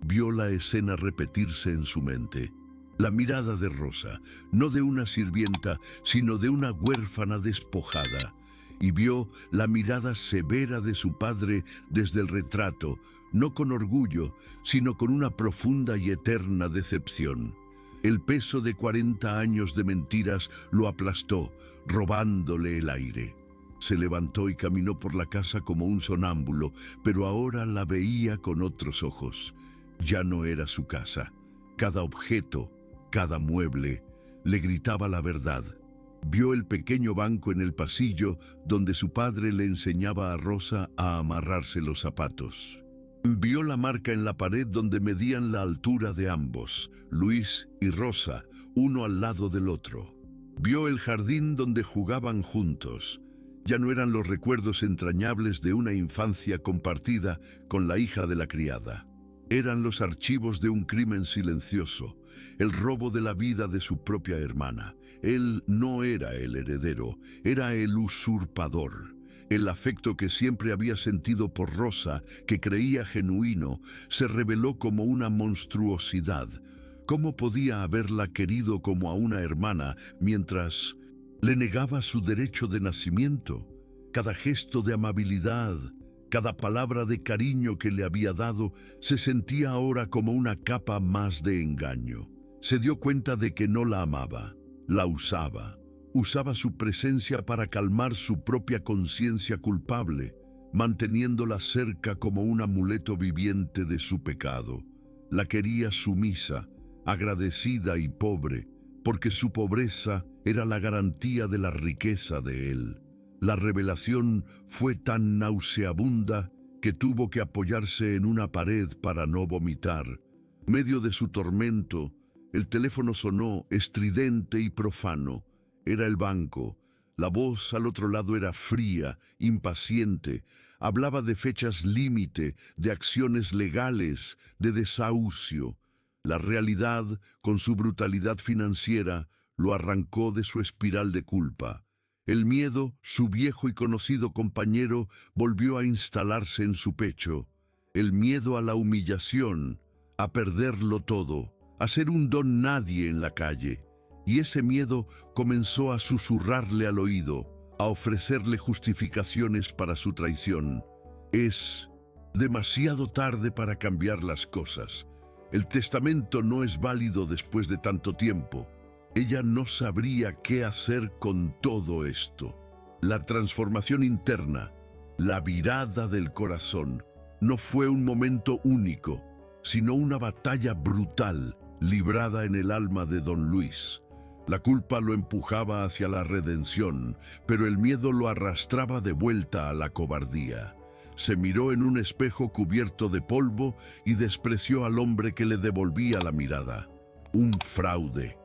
Vio la escena repetirse en su mente. La mirada de Rosa, no de una sirvienta, sino de una huérfana despojada. Y vio la mirada severa de su padre desde el retrato, no con orgullo, sino con una profunda y eterna decepción. El peso de 40 años de mentiras lo aplastó, robándole el aire. Se levantó y caminó por la casa como un sonámbulo, pero ahora la veía con otros ojos. Ya no era su casa. Cada objeto, cada mueble, le gritaba la verdad. Vio el pequeño banco en el pasillo donde su padre le enseñaba a Rosa a amarrarse los zapatos. Vio la marca en la pared donde medían la altura de ambos, Luis y Rosa, uno al lado del otro. Vio el jardín donde jugaban juntos. Ya no eran los recuerdos entrañables de una infancia compartida con la hija de la criada. Eran los archivos de un crimen silencioso, el robo de la vida de su propia hermana. Él no era el heredero, era el usurpador. El afecto que siempre había sentido por Rosa, que creía genuino, se reveló como una monstruosidad. ¿Cómo podía haberla querido como a una hermana mientras le negaba su derecho de nacimiento? Cada gesto de amabilidad, cada palabra de cariño que le había dado, se sentía ahora como una capa más de engaño. Se dio cuenta de que no la amaba, la usaba. Usaba su presencia para calmar su propia conciencia culpable, manteniéndola cerca como un amuleto viviente de su pecado. La quería sumisa, agradecida y pobre, porque su pobreza era la garantía de la riqueza de él. La revelación fue tan nauseabunda que tuvo que apoyarse en una pared para no vomitar. Medio de su tormento, el teléfono sonó estridente y profano. Era el banco. La voz al otro lado era fría, impaciente. Hablaba de fechas límite, de acciones legales, de desahucio. La realidad, con su brutalidad financiera, lo arrancó de su espiral de culpa. El miedo, su viejo y conocido compañero, volvió a instalarse en su pecho. El miedo a la humillación, a perderlo todo, a ser un don nadie en la calle. Y ese miedo comenzó a susurrarle al oído, a ofrecerle justificaciones para su traición. Es demasiado tarde para cambiar las cosas. El testamento no es válido después de tanto tiempo. Ella no sabría qué hacer con todo esto. La transformación interna, la virada del corazón, no fue un momento único, sino una batalla brutal librada en el alma de don Luis. La culpa lo empujaba hacia la redención, pero el miedo lo arrastraba de vuelta a la cobardía. Se miró en un espejo cubierto de polvo y despreció al hombre que le devolvía la mirada. Un fraude,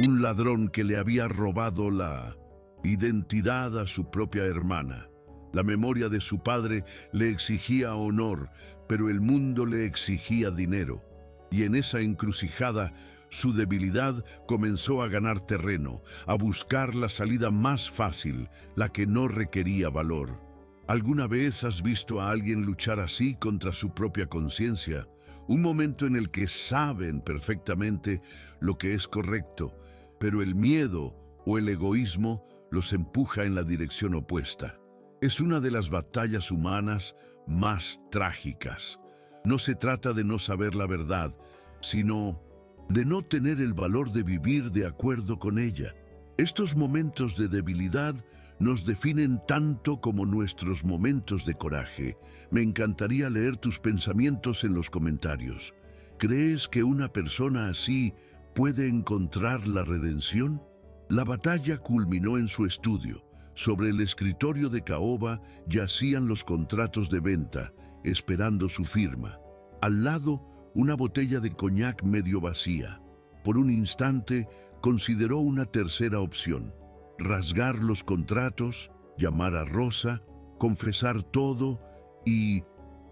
un ladrón que le había robado la identidad a su propia hermana. La memoria de su padre le exigía honor, pero el mundo le exigía dinero. Y en esa encrucijada, su debilidad comenzó a ganar terreno, a buscar la salida más fácil, la que no requería valor. ¿Alguna vez has visto a alguien luchar así contra su propia conciencia? Un momento en el que saben perfectamente lo que es correcto, pero el miedo o el egoísmo los empuja en la dirección opuesta. Es una de las batallas humanas más trágicas. No se trata de no saber la verdad, sino de no tener el valor de vivir de acuerdo con ella. Estos momentos de debilidad nos definen tanto como nuestros momentos de coraje. Me encantaría leer tus pensamientos en los comentarios. ¿Crees que una persona así puede encontrar la redención? La batalla culminó en su estudio. Sobre el escritorio de Caoba yacían los contratos de venta, esperando su firma. Al lado, una botella de coñac medio vacía. Por un instante, consideró una tercera opción: rasgar los contratos, llamar a Rosa, confesar todo y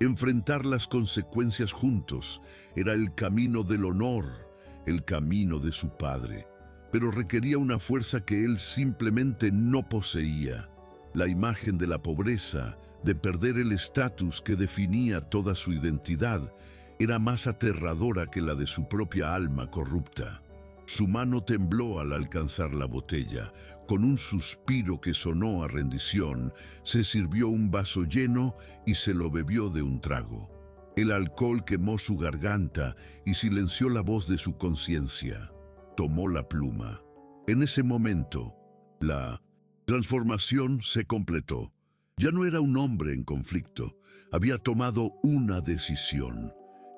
enfrentar las consecuencias juntos. Era el camino del honor, el camino de su padre. Pero requería una fuerza que él simplemente no poseía. La imagen de la pobreza, de perder el estatus que definía toda su identidad, era más aterradora que la de su propia alma corrupta. Su mano tembló al alcanzar la botella. Con un suspiro que sonó a rendición, se sirvió un vaso lleno y se lo bebió de un trago. El alcohol quemó su garganta y silenció la voz de su conciencia. Tomó la pluma. En ese momento, la transformación se completó. Ya no era un hombre en conflicto. Había tomado una decisión.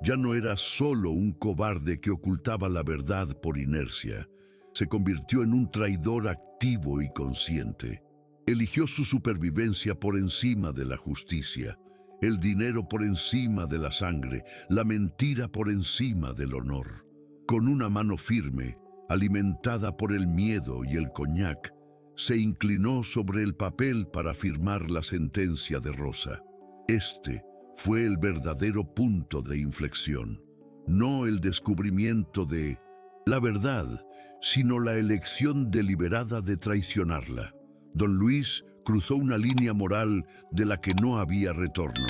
Ya no era solo un cobarde que ocultaba la verdad por inercia. Se convirtió en un traidor activo y consciente. Eligió su supervivencia por encima de la justicia, el dinero por encima de la sangre, la mentira por encima del honor. Con una mano firme, alimentada por el miedo y el coñac, se inclinó sobre el papel para firmar la sentencia de Rosa. Este fue el verdadero punto de inflexión, no el descubrimiento de la verdad, sino la elección deliberada de traicionarla. Don Luis cruzó una línea moral de la que no había retorno.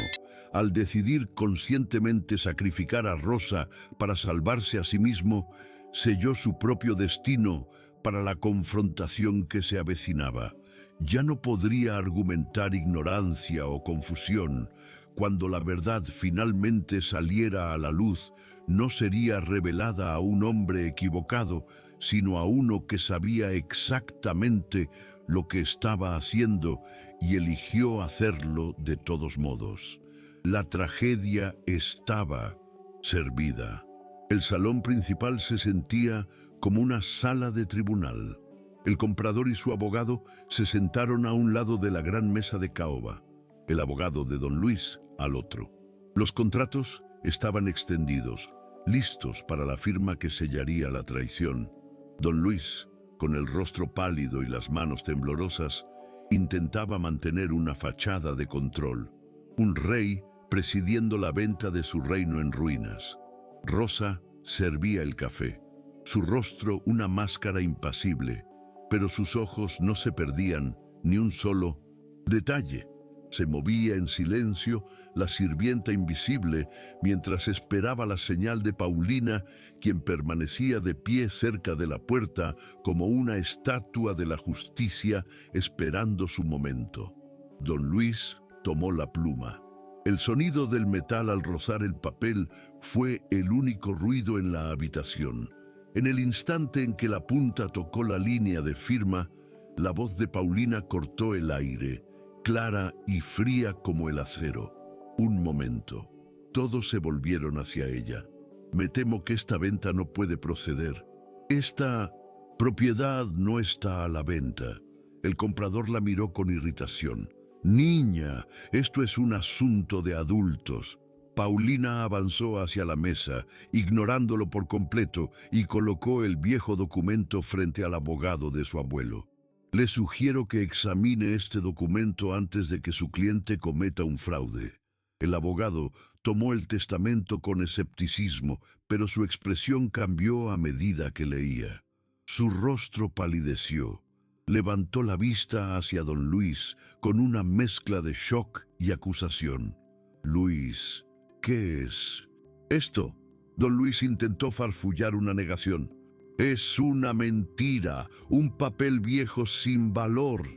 Al decidir conscientemente sacrificar a Rosa para salvarse a sí mismo, selló su propio destino para la confrontación que se avecinaba. Ya no podría argumentar ignorancia o confusión. Cuando la verdad finalmente saliera a la luz, no sería revelada a un hombre equivocado, sino a uno que sabía exactamente lo que estaba haciendo y eligió hacerlo de todos modos. La tragedia estaba servida. El salón principal se sentía como una sala de tribunal. El comprador y su abogado se sentaron a un lado de la gran mesa de caoba, el abogado de don Luis al otro. Los contratos estaban extendidos, listos para la firma que sellaría la traición. Don Luis, con el rostro pálido y las manos temblorosas, intentaba mantener una fachada de control. Un rey presidiendo la venta de su reino en ruinas. Rosa servía el café. Su rostro una máscara impasible, pero sus ojos no se perdían ni un solo detalle. Se movía en silencio la sirvienta invisible mientras esperaba la señal de Paulina, quien permanecía de pie cerca de la puerta como una estatua de la justicia esperando su momento. Don Luis tomó la pluma. El sonido del metal al rozar el papel fue el único ruido en la habitación. En el instante en que la punta tocó la línea de firma, la voz de Paulina cortó el aire, clara y fría como el acero. Un momento. Todos se volvieron hacia ella. Me temo que esta venta no puede proceder. Esta propiedad no está a la venta. El comprador la miró con irritación. Niña, esto es un asunto de adultos. Paulina avanzó hacia la mesa, ignorándolo por completo, y colocó el viejo documento frente al abogado de su abuelo. Le sugiero que examine este documento antes de que su cliente cometa un fraude. El abogado tomó el testamento con escepticismo, pero su expresión cambió a medida que leía. Su rostro palideció. Levantó la vista hacia don Luis con una mezcla de shock y acusación. Luis, ¿qué es esto? Don Luis intentó farfullar una negación. Es una mentira, un papel viejo sin valor.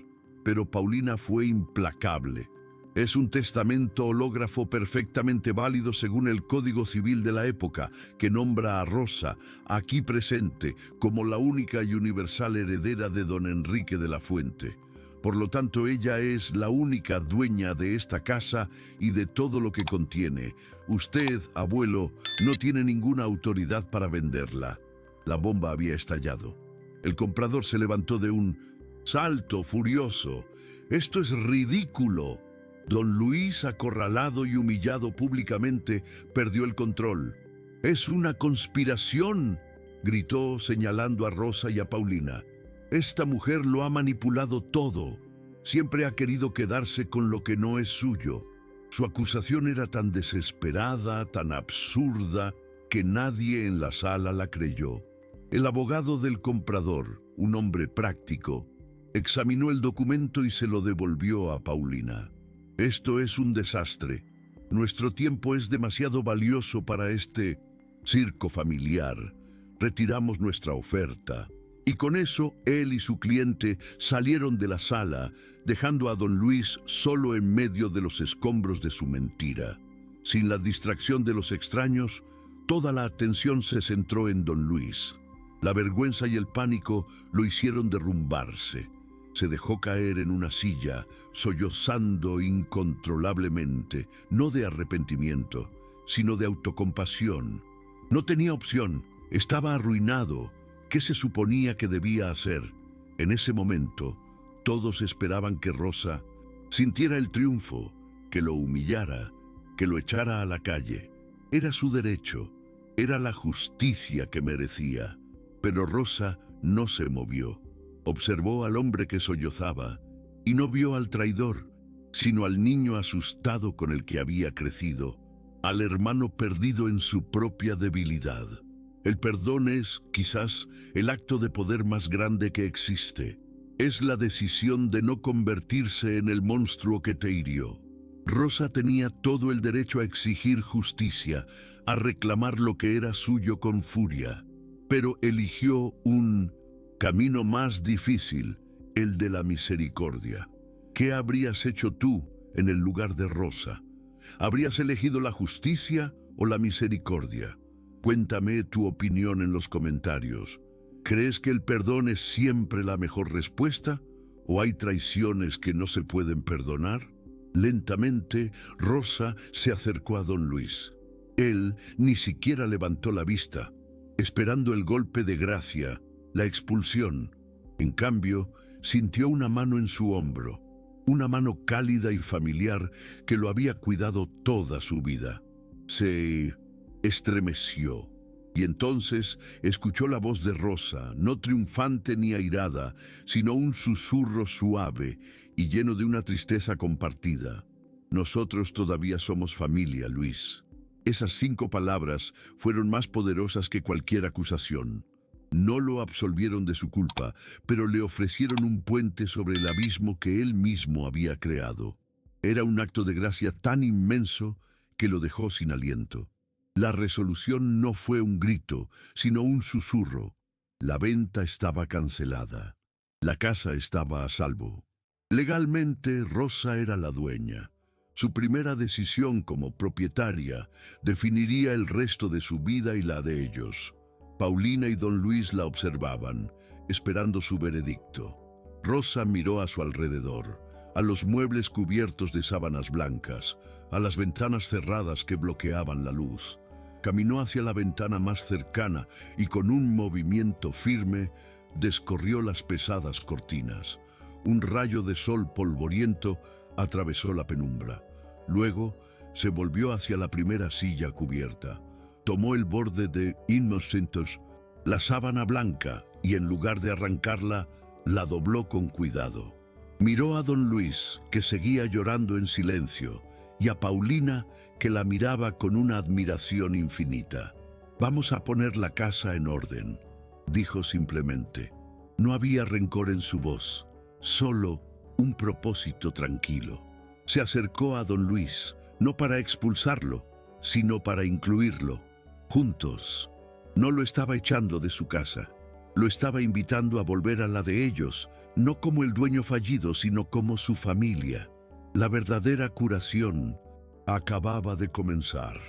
Pero Paulina fue implacable. Es un testamento hológrafo perfectamente válido según el Código Civil de la época, que nombra a Rosa, aquí presente, como la única y universal heredera de don Enrique de la Fuente. Por lo tanto, ella es la única dueña de esta casa y de todo lo que contiene. Usted, abuelo, no tiene ninguna autoridad para venderla. La bomba había estallado. El comprador se levantó de un salto furioso. ¡Esto es ridículo! Don Luis, acorralado y humillado públicamente, perdió el control. ¡Es una conspiración!, gritó señalando a Rosa y a Paulina. Esta mujer lo ha manipulado todo. Siempre ha querido quedarse con lo que no es suyo. Su acusación era tan desesperada, tan absurda, que nadie en la sala la creyó. El abogado del comprador, un hombre práctico, examinó el documento y se lo devolvió a Paulina. Esto es un desastre. Nuestro tiempo es demasiado valioso para este circo familiar. Retiramos nuestra oferta. Y con eso, él y su cliente salieron de la sala, dejando a don Luis solo en medio de los escombros de su mentira. Sin la distracción de los extraños, toda la atención se centró en don Luis. La vergüenza y el pánico lo hicieron derrumbarse. Se dejó caer en una silla, sollozando incontrolablemente, no de arrepentimiento, sino de autocompasión. No tenía opción, estaba arruinado. ¿Qué se suponía que debía hacer? En ese momento, todos esperaban que Rosa sintiera el triunfo, que lo humillara, que lo echara a la calle. Era su derecho, era la justicia que merecía. Pero Rosa no se movió. Observó al hombre que sollozaba y no vio al traidor, sino al niño asustado con el que había crecido, al hermano perdido en su propia debilidad. El perdón es, quizás, el acto de poder más grande que existe. Es la decisión de no convertirse en el monstruo que te hirió. Rosa tenía todo el derecho a exigir justicia, a reclamar lo que era suyo con furia, pero eligió un camino más difícil, el de la misericordia. ¿Qué habrías hecho tú en el lugar de Rosa? ¿Habrías elegido la justicia o la misericordia? Cuéntame tu opinión en los comentarios. ¿Crees que el perdón es siempre la mejor respuesta? ¿O hay traiciones que no se pueden perdonar? Lentamente, Rosa se acercó a don Luis. Él ni siquiera levantó la vista, esperando el golpe de gracia, la expulsión. En cambio, sintió una mano en su hombro, una mano cálida y familiar que lo había cuidado toda su vida. Se estremeció y entonces escuchó la voz de Rosa, no triunfante ni airada, sino un susurro suave y lleno de una tristeza compartida. Nosotros todavía somos familia, Luis. Esas 5 palabras fueron más poderosas que cualquier acusación. No lo absolvieron de su culpa, pero le ofrecieron un puente sobre el abismo que él mismo había creado. Era un acto de gracia tan inmenso que lo dejó sin aliento. La resolución no fue un grito, sino un susurro. La venta estaba cancelada. La casa estaba a salvo. Legalmente, Rosa era la dueña. Su primera decisión como propietaria definiría el resto de su vida y la de ellos. Paulina y don Luis la observaban, esperando su veredicto. Rosa miró a su alrededor, a los muebles cubiertos de sábanas blancas, a las ventanas cerradas que bloqueaban la luz. Caminó hacia la ventana más cercana y con un movimiento firme descorrió las pesadas cortinas. Un rayo de sol polvoriento atravesó la penumbra. Luego se volvió hacia la primera silla cubierta. Tomó el borde de Innocentos, la sábana blanca, y en lugar de arrancarla, la dobló con cuidado. Miró a don Luis, que seguía llorando en silencio, y a Paulina, que la miraba con una admiración infinita. «Vamos a poner la casa en orden», dijo simplemente. No había rencor en su voz, solo un propósito tranquilo. Se acercó a don Luis, no para expulsarlo, sino para incluirlo. Juntos. No lo estaba echando de su casa. Lo estaba invitando a volver a la de ellos, no como el dueño fallido, sino como su familia. La verdadera curación acababa de comenzar.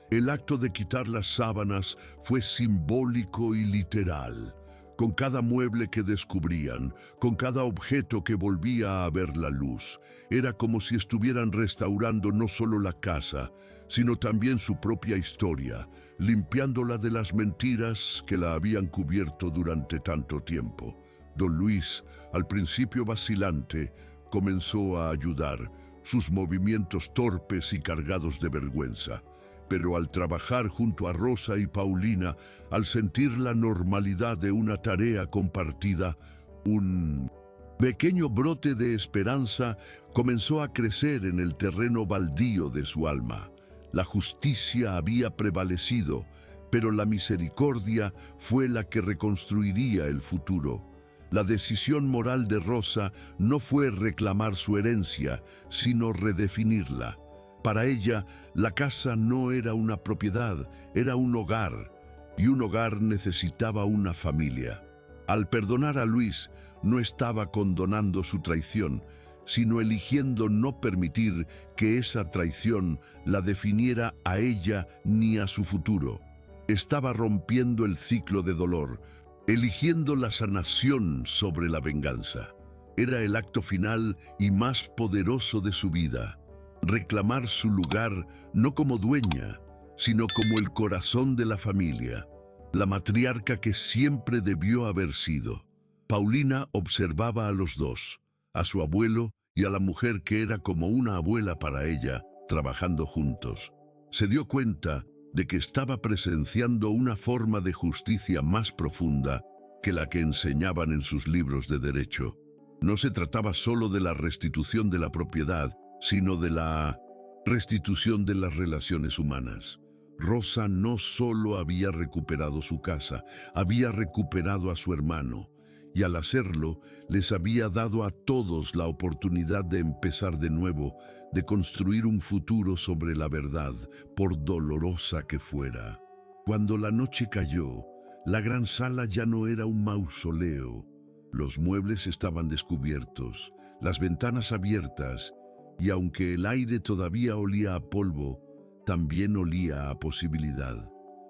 El acto de quitar las sábanas fue simbólico y literal. Con cada mueble que descubrían, con cada objeto que volvía a ver la luz, era como si estuvieran restaurando no solo la casa, sino también su propia historia, limpiándola de las mentiras que la habían cubierto durante tanto tiempo. Don Luis, al principio vacilante, comenzó a ayudar, sus movimientos torpes y cargados de vergüenza. Pero al trabajar junto a Rosa y Paulina, al sentir la normalidad de una tarea compartida, un pequeño brote de esperanza comenzó a crecer en el terreno baldío de su alma. La justicia había prevalecido, pero la misericordia fue la que reconstruiría el futuro. La decisión moral de Rosa no fue reclamar su herencia, sino redefinirla. Para ella, la casa no era una propiedad, era un hogar, y un hogar necesitaba una familia. Al perdonar a Luis, no estaba condonando su traición, sino eligiendo no permitir que esa traición la definiera a ella ni a su futuro. Estaba rompiendo el ciclo de dolor, eligiendo la sanación sobre la venganza. Era el acto final y más poderoso de su vida. Reclamar su lugar no como dueña, sino como el corazón de la familia, la matriarca que siempre debió haber sido. Paulina observaba a los dos, a su abuelo y a la mujer que era como una abuela para ella, trabajando juntos. Se dio cuenta de que estaba presenciando una forma de justicia más profunda que la que enseñaban en sus libros de derecho. No se trataba solo de la restitución de la propiedad, sino de la restitución de las relaciones humanas. Rosa no solo había recuperado su casa, había recuperado a su hermano, y al hacerlo les había dado a todos la oportunidad de empezar de nuevo, de construir un futuro sobre la verdad, por dolorosa que fuera. Cuando la noche cayó, la gran sala ya no era un mausoleo. Los muebles estaban descubiertos, las ventanas abiertas, y aunque el aire todavía olía a polvo, también olía a posibilidad.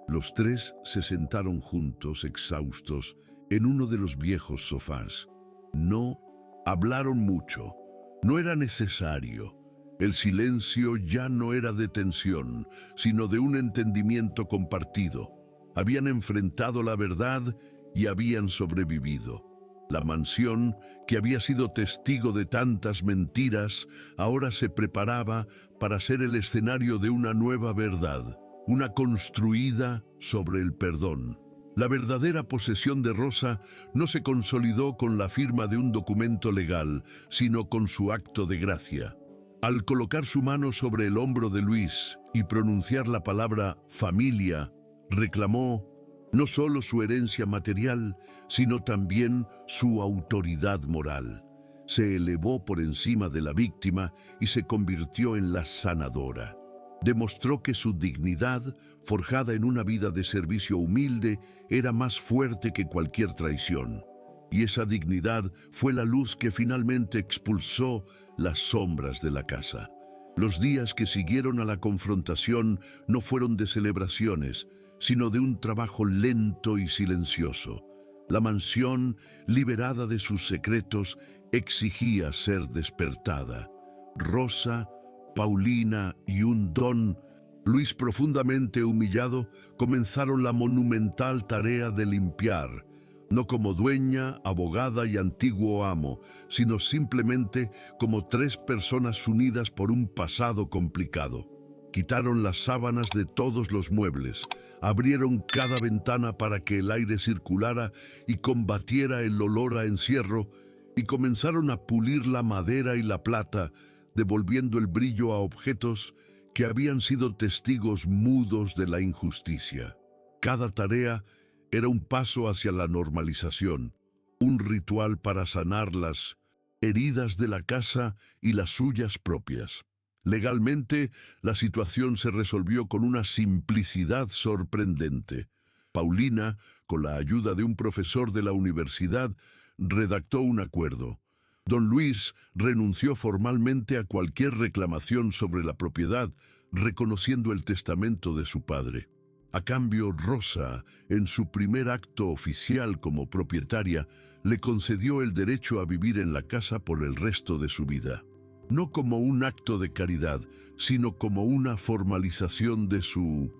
Los tres se sentaron juntos, exhaustos, en uno de los viejos sofás. No hablaron mucho. No era necesario. El silencio ya no era de tensión, sino de un entendimiento compartido. Habían enfrentado la verdad y habían sobrevivido. La mansión, que había sido testigo de tantas mentiras, ahora se preparaba para ser el escenario de una nueva verdad, una construida sobre el perdón. La verdadera posesión de Rosa no se consolidó con la firma de un documento legal, sino con su acto de gracia. Al colocar su mano sobre el hombro de Luis y pronunciar la palabra familia, reclamó no solo su herencia material, sino también su autoridad moral. Se elevó por encima de la víctima y se convirtió en la sanadora. Demostró que su dignidad, forjada en una vida de servicio humilde, era más fuerte que cualquier traición. Y esa dignidad fue la luz que finalmente expulsó las sombras de la casa. Los días que siguieron a la confrontación no fueron de celebraciones, sino de un trabajo lento y silencioso. La mansión, liberada de sus secretos, exigía ser despertada. Rosa, Paulina y un don Luis, profundamente humillado, comenzaron la monumental tarea de limpiar, no como dueña, abogada y antiguo amo, sino simplemente como tres personas unidas por un pasado complicado. Quitaron las sábanas de todos los muebles, abrieron cada ventana para que el aire circulara y combatiera el olor a encierro, y comenzaron a pulir la madera y la plata, devolviendo el brillo a objetos que habían sido testigos mudos de la injusticia. Cada tarea era un paso hacia la normalización, un ritual para sanar las heridas de la casa y las suyas propias. Legalmente, la situación se resolvió con una simplicidad sorprendente. Paulina, con la ayuda de un profesor de la universidad, redactó un acuerdo. Don Luis renunció formalmente a cualquier reclamación sobre la propiedad, reconociendo el testamento de su padre. A cambio, Rosa, en su primer acto oficial como propietaria, le concedió el derecho a vivir en la casa por el resto de su vida. No como un acto de caridad, sino como una formalización de su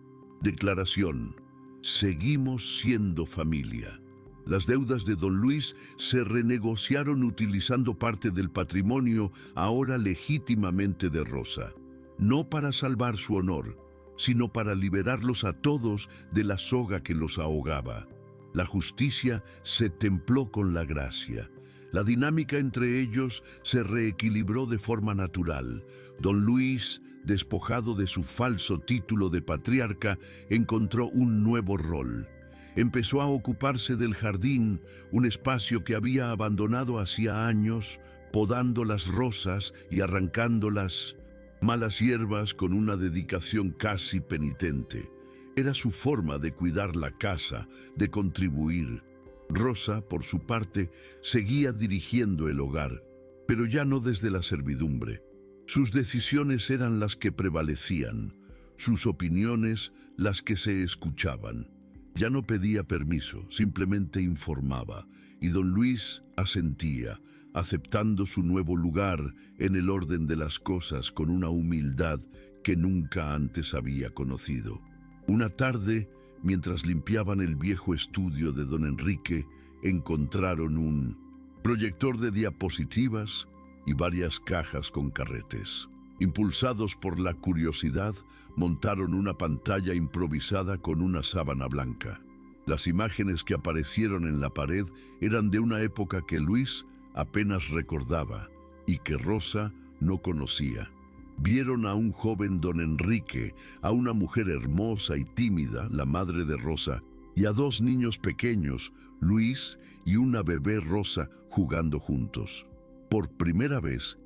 declaración. Seguimos siendo familia. Las deudas de don Luis se renegociaron utilizando parte del patrimonio ahora legítimamente de Rosa, no para salvar su honor, sino para liberarlos a todos de la soga que los ahogaba. La justicia se templó con la gracia. La dinámica entre ellos se reequilibró de forma natural. Don Luis, despojado de su falso título de patriarca, encontró un nuevo rol. Empezó a ocuparse del jardín, un espacio que había abandonado hacía años, podando las rosas y arrancando las malas hierbas con una dedicación casi penitente. Era su forma de cuidar la casa, de contribuir. Rosa, por su parte, seguía dirigiendo el hogar, pero ya no desde la servidumbre. Sus decisiones eran las que prevalecían, sus opiniones las que se escuchaban. Ya no pedía permiso, simplemente informaba, y don Luis asentía, aceptando su nuevo lugar en el orden de las cosas con una humildad que nunca antes había conocido. Una tarde, mientras limpiaban el viejo estudio de don Enrique, encontraron un proyector de diapositivas y varias cajas con carretes. Impulsados por la curiosidad, montaron una pantalla improvisada con una sábana blanca. Las imágenes que aparecieron en la pared eran de una época que Luis apenas recordaba y que Rosa no conocía. Vieron a un joven don Enrique, a una mujer hermosa y tímida, la madre de Rosa, y a dos niños pequeños, Luis y una bebé Rosa, jugando juntos. Por primera vez,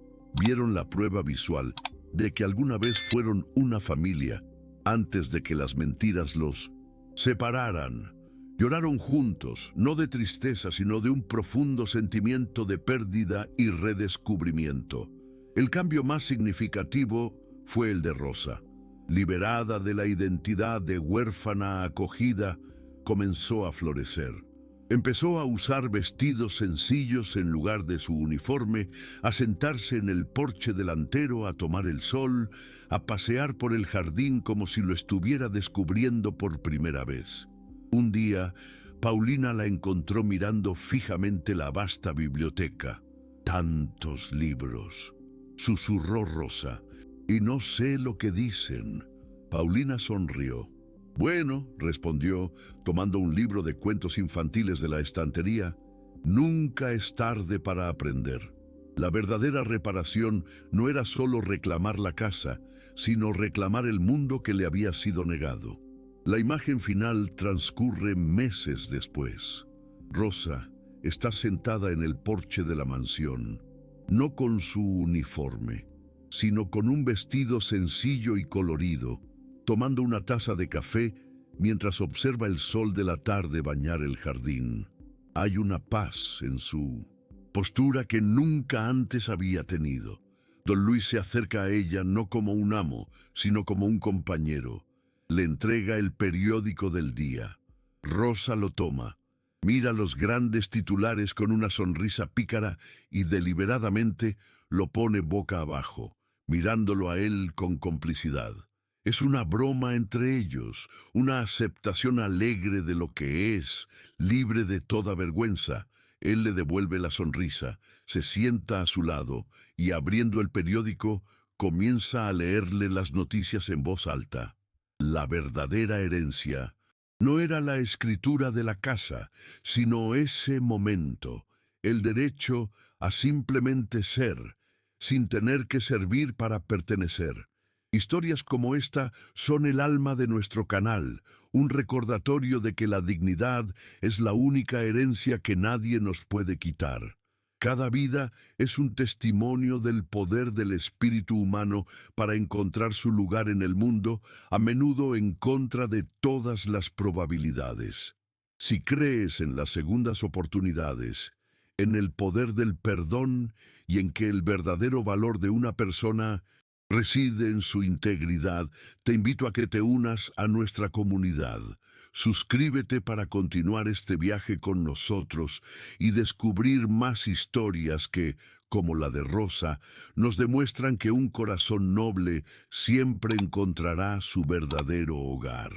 vieron la prueba visual de que alguna vez fueron una familia, antes de que las mentiras los separaran. Lloraron juntos, no de tristeza, sino de un profundo sentimiento de pérdida y redescubrimiento. El cambio más significativo fue el de Rosa. Liberada de la identidad de huérfana acogida, comenzó a florecer. Empezó a usar vestidos sencillos en lugar de su uniforme, a sentarse en el porche delantero a tomar el sol, a pasear por el jardín como si lo estuviera descubriendo por primera vez. Un día, Paulina la encontró mirando fijamente la vasta biblioteca. «Tantos libros», susurró Rosa, «y no sé lo que dicen». Paulina sonrió. «Bueno», respondió, tomando un libro de cuentos infantiles de la estantería, «nunca es tarde para aprender». La verdadera reparación no era solo reclamar la casa, sino reclamar el mundo que le había sido negado. La imagen final transcurre meses después. Rosa está sentada en el porche de la mansión, no con su uniforme, sino con un vestido sencillo y colorido, tomando una taza de café mientras observa el sol de la tarde bañar el jardín. Hay una paz en su postura que nunca antes había tenido. Don Luis se acerca a ella no como un amo, sino como un compañero. Le entrega el periódico del día. Rosa lo toma, mira los grandes titulares con una sonrisa pícara y deliberadamente lo pone boca abajo, mirándolo a él con complicidad. Es una broma entre ellos, una aceptación alegre de lo que es, libre de toda vergüenza. Él le devuelve la sonrisa, se sienta a su lado y, abriendo el periódico, comienza a leerle las noticias en voz alta. La verdadera herencia no era la escritura de la casa, sino ese momento, el derecho a simplemente ser, sin tener que servir para pertenecer. Historias como esta son el alma de nuestro canal, un recordatorio de que la dignidad es la única herencia que nadie nos puede quitar. Cada vida es un testimonio del poder del espíritu humano para encontrar su lugar en el mundo, a menudo en contra de todas las probabilidades. Si crees en las segundas oportunidades, en el poder del perdón y en que el verdadero valor de una persona reside en su integridad, te invito a que te unas a nuestra comunidad. Suscríbete para continuar este viaje con nosotros y descubrir más historias que, como la de Rosa, nos demuestran que un corazón noble siempre encontrará su verdadero hogar.